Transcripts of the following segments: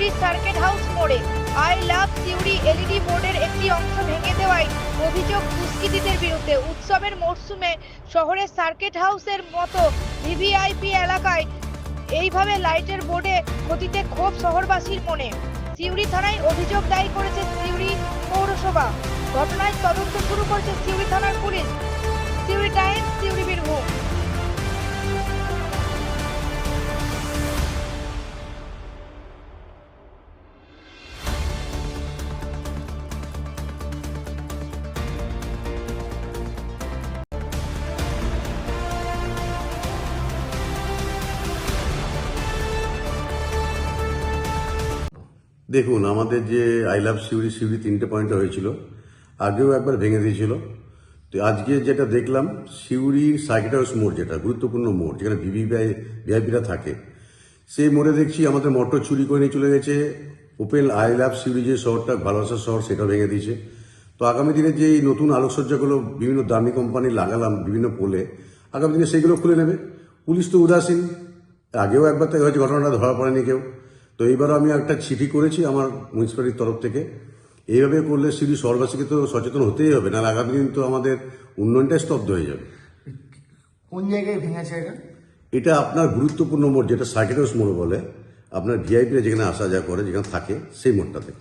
Suri circuit house মোড়ে I love Suri LED বোর্ডের একটি অংশ ভেঙে দেওয়ায় অভিযোগ দুষ্কৃতীদের বিরুদ্ধে। উৎসবের মরশুমে শহরের সার্কিট হাউসের মতো ভিভিআইপি এলাকায় এইভাবে লাইটের বোর্ডে ক্ষতিতে ক্ষোভ শহরবাসীর মনে। সিউড়ি থানায় অভিযোগ দায়ের করেছে সিউড়ি পৌরসভা। ঘটনায় তদন্ত শুরু করেছে সিউড়ি থানার পুলিশ। সিউড়ি টাইমস, সিউড়ি বীরভূম। দেখুন, আমাদের যে আই লাভ সিউড়ি 3টে পয়েন্টে হয়েছিল, আগেও একবার ভেঙে দিয়েছিল। তো আজকে যেটা দেখলাম, সিউড়ি সার্কিট হাউস মোড়, যেটা গুরুত্বপূর্ণ মোড় যেখানে ভিআইপিরা থাকে, সেই মোড়ে দেখছি আমাদের মোটর চুরি করে নিয়ে চলে গেছে। ওপেন আই লাভ সিউড়ি যে শহরটা, ভালোবাসার শহর, সেটা ভেঙে দিয়েছে। তো আগামী দিনে যে এই নতুন আলোকসজ্জাগুলো বিভিন্ন দামি কোম্পানি লাগালাম বিভিন্ন পোলে, আগামী দিনে সেগুলো খুলে নেবে। পুলিশ তো উদাসীন, আগেও একবার তাই হয়েছে, ঘটনাটা ধরা পড়েনি কেউ। তো এইবারও আমি একটা চিঠি করেছি আমার মিউনিসিপ্যালিটির তরফ থেকে। এইভাবে করলে সিউড়ি শহরবাসীকে তো সচেতন হতেই হবে, না আগামী দিন তো আমাদের উন্নয়নটাই স্তব্ধ হয়ে যাবে। কোন জায়গায় ভেঙেছে এটা? এটা আপনার গুরুত্বপূর্ণ মোড়, যেটা সার্কিট হাউস মোড় বলে, আপনার ভিআইপিরা যেখানে আসা যাওয়া করে, যেখানে থাকে, সেই মোড়টাতে।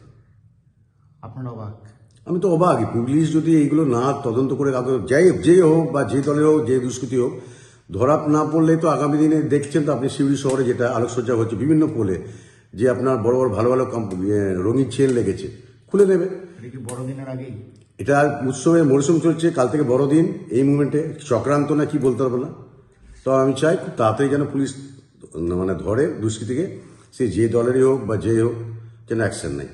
আপনার অবাক? আমি তো অবাক, পুলিশ যদি এইগুলো না তদন্ত করে, যে হোক বা যে দলের হোক, যে দুষ্কৃতি হোক, ধরা না পড়লে তো আগামী দিনে দেখছেন তো আপনি সিউড়ি শহরে যেটা আলোকসজ্জা হচ্ছে বিভিন্ন পোলে, যে আপনার বড় বড় ভালো ভালো রঙিন চেন লেগেছে, খুলে নেবে। এটা কি বড়দিনের আগেই? এটা উৎসবের মরশুম চলছে, কাল থেকে বড়দিন। এই মুভমেন্টে চক্রান্ত না কি বলতে পারবো না। তো আমি চাই খুব তাড়াতাড়ি যেন পুলিশ ধরে দুষ্কৃতীকে, সে যে দলেরই হোক বা যে হোক, যেন অ্যাকশন নেয়।